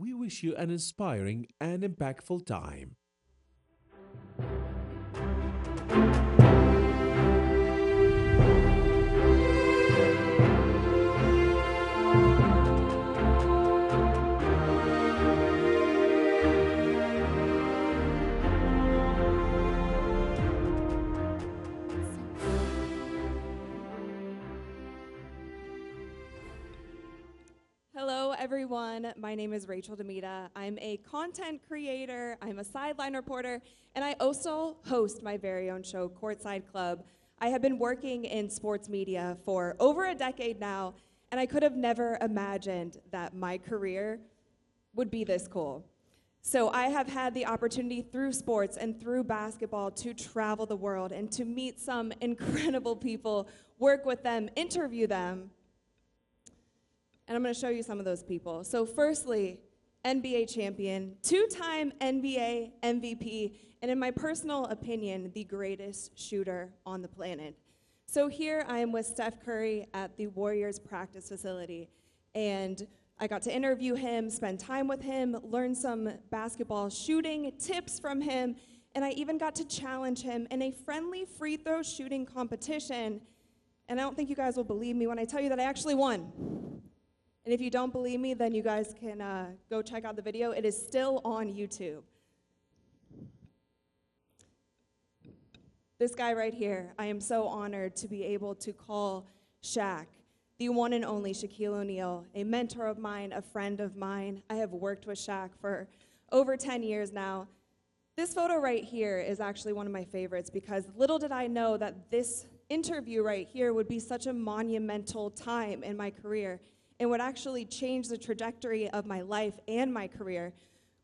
We wish you an inspiring and impactful time. Hello, everyone. My name is Rachel Demita. I'm a content creator, I'm a sideline reporter, and I also host my very own show, Courtside Club. I have been working in sports media for over a decade now, and I could have never imagined that my career would be this cool. So I have had the opportunity through sports and through basketball to travel the world and to meet some incredible people, work with them, interview them. And I'm going to show you some of those people. So firstly, NBA champion, two-time NBA MVP, and in my personal opinion, the greatest shooter on the planet. So here I am with Steph Curry at the Warriors practice facility, and I got to interview him, spend time with him, learn some basketball shooting tips from him, and I even got to challenge him in a friendly free throw shooting competition. And I don't think you guys will believe me when I tell you that I actually won. And if you don't believe me, then you guys can go check out the video. It is still on YouTube. This guy right here, I am so honored to be able to call Shaq, the one and only Shaquille O'Neal, a mentor of mine, a friend of mine. I have worked with Shaq for over 10 years now. This photo right here is actually one of my favorites because little did I know that this interview right here would be such a monumental time in my career. It would actually change the trajectory of my life and my career.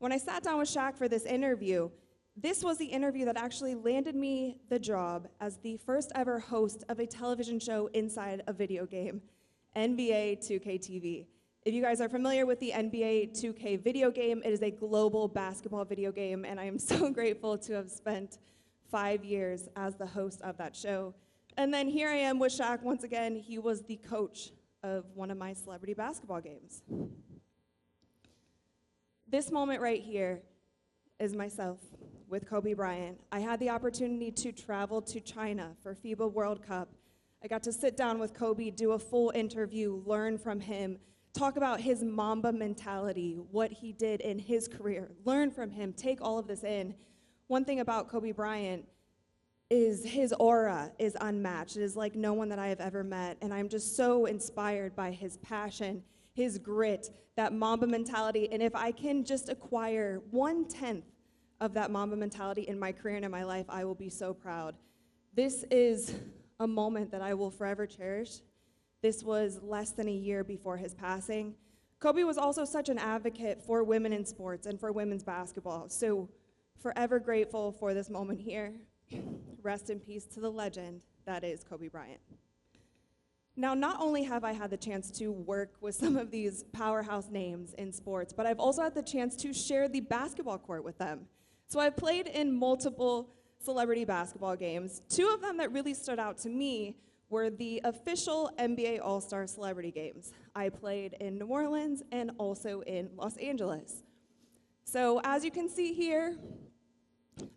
When I sat down with Shaq for this interview, this was the interview that actually landed me the job as the first ever host of a television show inside a video game, NBA 2K TV. If you guys are familiar with the NBA 2K video game, it is a global basketball video game, and I am so grateful to have spent 5 years as the host of that show. And then here I am with Shaq once again. He was the coach of one of my celebrity basketball games. This moment right here is myself with Kobe Bryant. I had the opportunity to travel to China for FIBA World Cup. I got to sit down with Kobe, do a full interview, learn from him, talk about his Mamba mentality, what he did in his career, learn from him, take all of this in. One thing about Kobe Bryant is his aura is unmatched. It is like no one that I have ever met, and I'm just so inspired by his passion, his grit, that Mamba mentality, and if I can just acquire 1/10 of that Mamba mentality in my career and in my life, I will be so proud. This is a moment that I will forever cherish. This was less than a year before his passing. Kobe was also such an advocate for women in sports and for women's basketball, so forever grateful for this moment here. Rest in peace to the legend that is Kobe Bryant. Now, not only have I had the chance to work with some of these powerhouse names in sports, but I've also had the chance to share the basketball court with them. So I've played in multiple celebrity basketball games. Two of them that really stood out to me were the official NBA All-Star Celebrity Games. I played in New Orleans and also in Los Angeles. So as you can see here,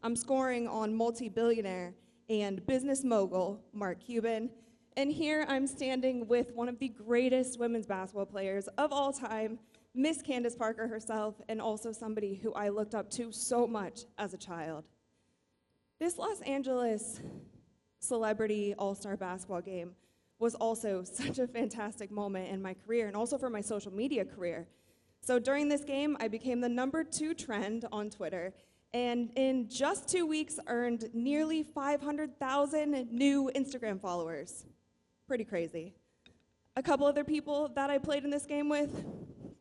I'm scoring on multi-billionaire and business mogul Mark Cuban. And here I'm standing with one of the greatest women's basketball players of all time, Miss Candace Parker herself, and also somebody who I looked up to so much as a child. This Los Angeles celebrity all-star basketball game was also such a fantastic moment in my career and also for my social media career. So during this game, I became the #2 trend on Twitter, and in just 2 weeks earned nearly 500,000 new Instagram followers. Pretty crazy. A couple other people that I played in this game with,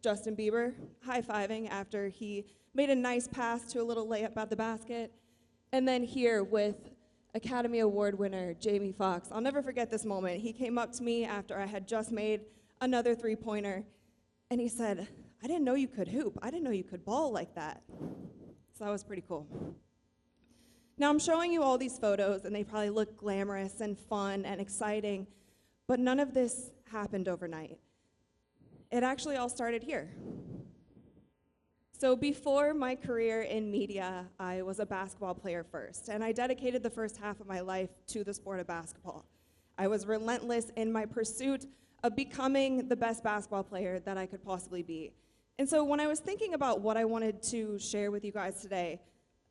Justin Bieber, high-fiving after he made a nice pass to a little layup at the basket. And then here with Academy Award winner Jamie Foxx. I'll never forget this moment. He came up to me after I had just made another three-pointer, and he said, "I didn't know you could hoop. I didn't know you could ball like that." So that was pretty cool. Now I'm showing you all these photos, and they probably look glamorous and fun and exciting, but none of this happened overnight. It actually all started here. So before my career in media, I was a basketball player first, and I dedicated the first half of my life to the sport of basketball. I was relentless in my pursuit of becoming the best basketball player that I could possibly be. And so when I was thinking about what I wanted to share with you guys today,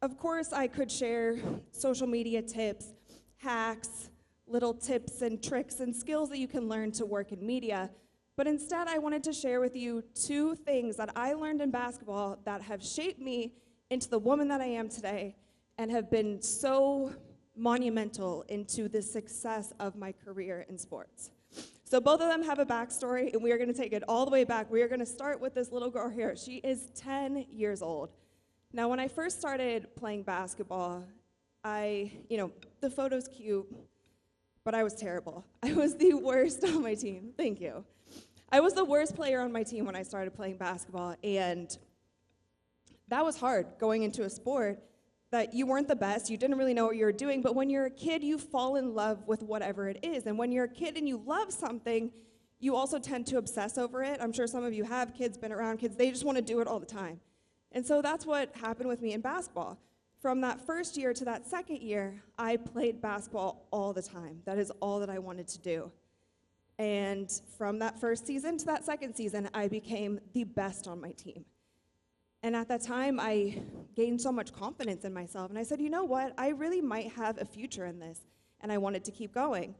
of course I could share social media tips, hacks, little tips and tricks and skills that you can learn to work in media. But instead, I wanted to share with you two things that I learned in basketball that have shaped me into the woman that I am today and have been so monumental into the success of my career in sports. So both of them have a backstory, and we are going to take it all the way back. We are going to start with this little girl here. She is 10 years old. Now, when I first started playing basketball, the photo's cute, but I was terrible. I was the worst on my team. Thank you. I was the worst player on my team when I started playing basketball, and that was hard, going into a sport that you weren't the best, you didn't really know what you were doing, but when you're a kid, you fall in love with whatever it is, and when you're a kid and you love something, you also tend to obsess over it. I'm sure some of you have kids, been around kids, they just want to do it all the time. And so that's what happened with me in basketball. From that first year to that second year, I played basketball all the time. That is all that I wanted to do. And from that first season to that second season, I became the best on my team. And at that time, I gained so much confidence in myself. And I said, you know what? I really might have a future in this. And I wanted to keep going.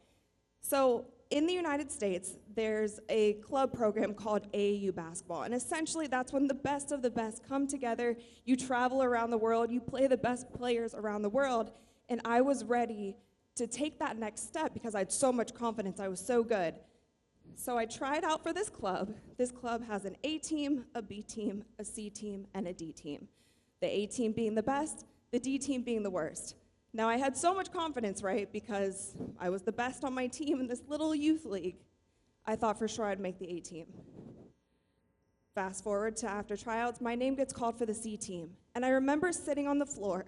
So in the United States, there's a club program called AAU basketball. And essentially, that's when the best of the best come together. You travel around the world. You play the best players around the world. And I was ready to take that next step because I had so much confidence. I was so good. So I tried out for this club. This club has an A team, a B team, a C team, and a D team. The A team being the best, the D team being the worst. Now I had so much confidence, right, because I was the best on my team in this little youth league. I thought for sure I'd make the A team. Fast forward to after tryouts, my name gets called for the C team. And I remember sitting on the floor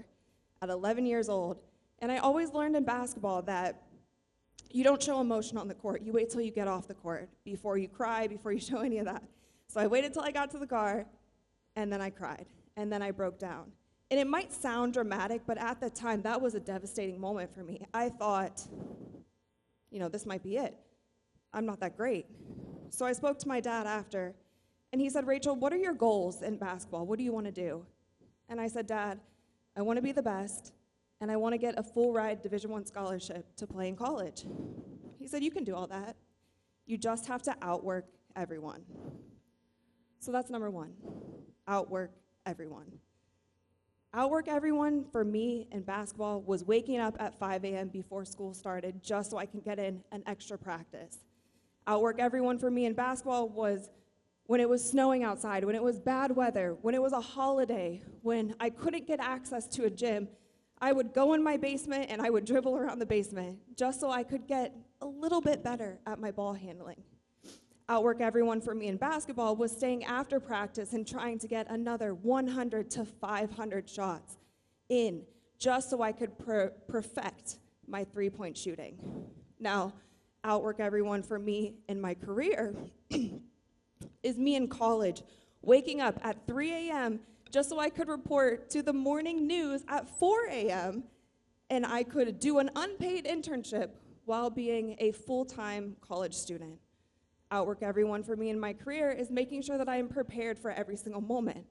at 11 years old, and I always learned in basketball that you don't show emotion on the court. You wait till you get off the court before you cry, before you show any of that. So I waited till I got to the car, and then I cried, and then I broke down. And it might sound dramatic, but at the time, that was a devastating moment for me. I thought, this might be it. I'm not that great. So I spoke to my dad after, and he said, Rachel, what are your goals in basketball? What do you want to do? And I said, Dad, I want to be the best, and I want to get a full ride Division I scholarship to play in college. He said, you can do all that. You just have to outwork everyone. So that's number one, outwork everyone. Outwork everyone for me in basketball was waking up at 5 a.m. before school started just so I can get in an extra practice. Outwork everyone for me in basketball was when it was snowing outside, when it was bad weather, when it was a holiday, when I couldn't get access to a gym, I would go in my basement and I would dribble around the basement just so I could get a little bit better at my ball handling. Outwork everyone for me in basketball was staying after practice and trying to get another 100 to 500 shots in just so I could perfect my three-point shooting. Now, outwork everyone for me in my career is me in college, waking up at 3 a.m. just so I could report to the morning news at 4 a.m. and I could do an unpaid internship while being a full-time college student. Outwork everyone for me in my career is making sure that I am prepared for every single moment.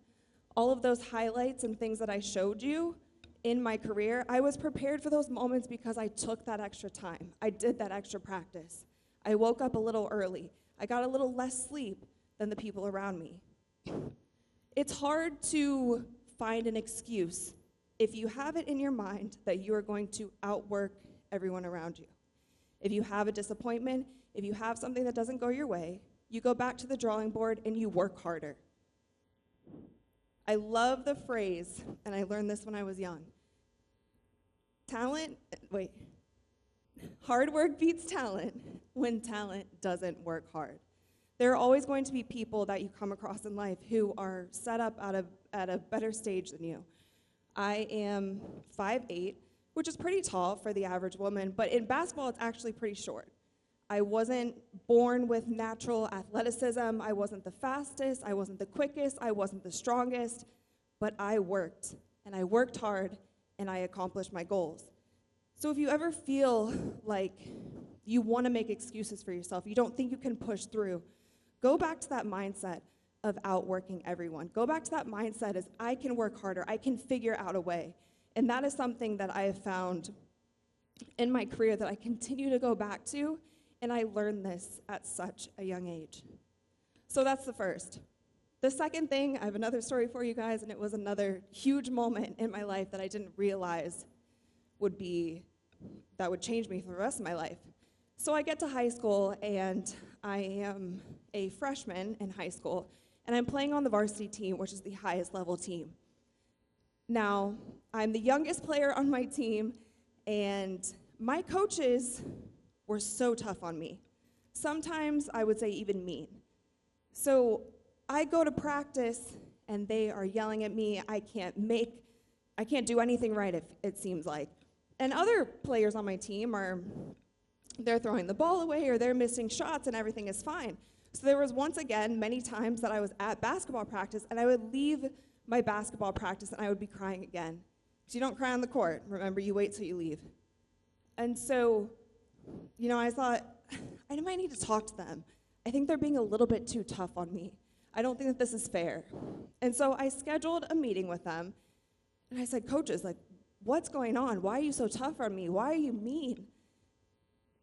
All of those highlights and things that I showed you in my career, I was prepared for those moments because I took that extra time. I did that extra practice. I woke up a little early. I got a little less sleep than the people around me. It's hard to find an excuse if you have it in your mind that you are going to outwork everyone around you. If you have a disappointment, if you have something that doesn't go your way, you go back to the drawing board and you work harder. I love the phrase, and I learned this when I was young. Hard work beats talent when talent doesn't work hard. There are always going to be people that you come across in life who are set up at a better stage than you. I am 5'8", which is pretty tall for the average woman, but in basketball it's actually pretty short. I wasn't born with natural athleticism. I wasn't the fastest. I wasn't the quickest. I wasn't the strongest. But I worked, and I worked hard, and I accomplished my goals. So if you ever feel like you want to make excuses for yourself, you don't think you can push through, go back to that mindset of outworking everyone. Go back to that mindset as I can work harder. I can figure out a way. And that is something that I have found in my career that I continue to go back to, and I learned this at such a young age. So that's the first. The second thing, I have another story for you guys, and it was another huge moment in my life that I didn't realize would change me for the rest of my life. So I get to high school, and I am a freshman in high school, and I'm playing on the varsity team, which is the highest level team. Now, I'm the youngest player on my team, and my coaches were so tough on me. Sometimes I would say even mean. So I go to practice, and they are yelling at me. I can't do anything right, it seems like. And other players on my team they're throwing the ball away, or they're missing shots, and everything is fine. So there was once again many times that I was at basketball practice, and I would leave my basketball practice, and I would be crying again. Because you don't cry on the court. Remember, you wait till you leave. And so, I thought, I might need to talk to them. I think they're being a little bit too tough on me. I don't think that this is fair. And so I scheduled a meeting with them, and I said, coaches, what's going on? Why are you so tough on me? Why are you mean?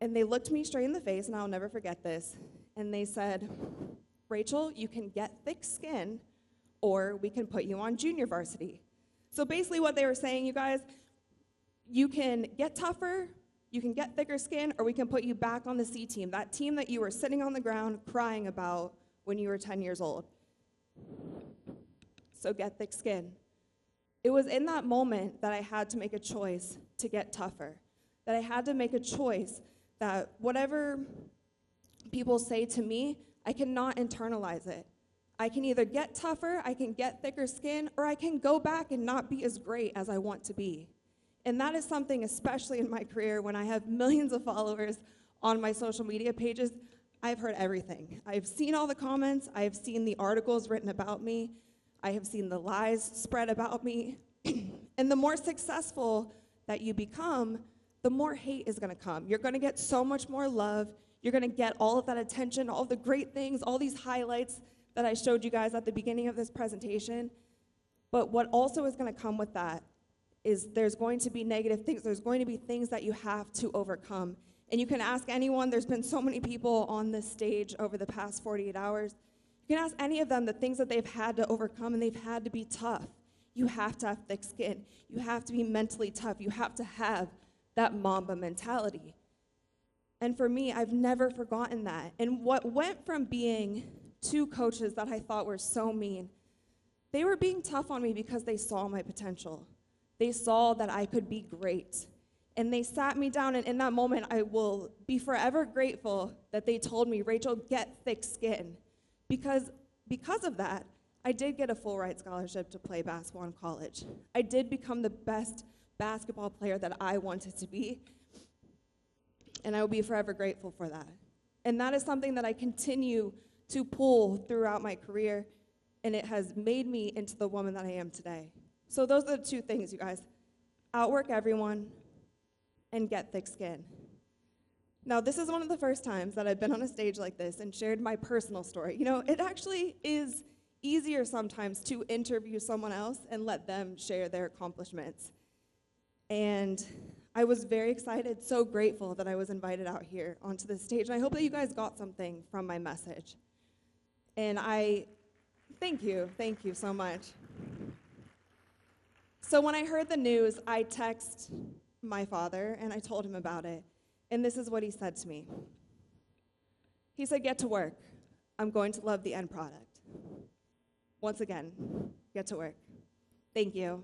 And they looked me straight in the face, and I'll never forget this. And they said, Rachel, you can get thick skin, or we can put you on junior varsity. So basically what they were saying, you guys, you can get tougher, you can get thicker skin, or we can put you back on the C team, that team that you were sitting on the ground crying about when you were 10 years old. So get thick skin. It was in that moment that I had to make a choice to get tougher, that I had to make a choice that whatever people say to me, I cannot internalize it. I can either get tougher, I can get thicker skin, or I can go back and not be as great as I want to be. And that is something, especially in my career, when I have millions of followers on my social media pages, I've heard everything. I've seen all the comments, I've seen the articles written about me, I have seen the lies spread about me. And the more successful that you become, the more hate is gonna come. You're gonna get so much more love, you're gonna get all of that attention, all of the great things, all these highlights that I showed you guys at the beginning of this presentation. But what also is gonna come with that is there's going to be negative things, there's going to be things that you have to overcome. And you can ask anyone, there's been so many people on this stage over the past 48 hours, you can ask any of them the things that they've had to overcome, and they've had to be tough. You have to have thick skin. You have to be mentally tough. You have to have that Mamba mentality. And for me, I've never forgotten that. And what went from being two coaches that I thought were so mean, they were being tough on me because they saw my potential. They saw that I could be great. And they sat me down, and in that moment, I will be forever grateful that they told me, Rachel, get thick skin. Because of that, I did get a full ride scholarship to play basketball in college. I did become the best basketball player that I wanted to be, and I will be forever grateful for that. And that is something that I continue to pull throughout my career, and it has made me into the woman that I am today. So those are the two things, you guys. Outwork everyone and get thick skin. Now, this is one of the first times that I've been on a stage like this and shared my personal story. It actually is easier sometimes to interview someone else and let them share their accomplishments. And I was very excited, so grateful that I was invited out here onto the stage. And I hope that you guys got something from my message. And thank you so much. So when I heard the news, I texted my father and I told him about it. And this is what he said to me. He said, get to work. I'm going to love the end product. Once again, get to work. Thank you.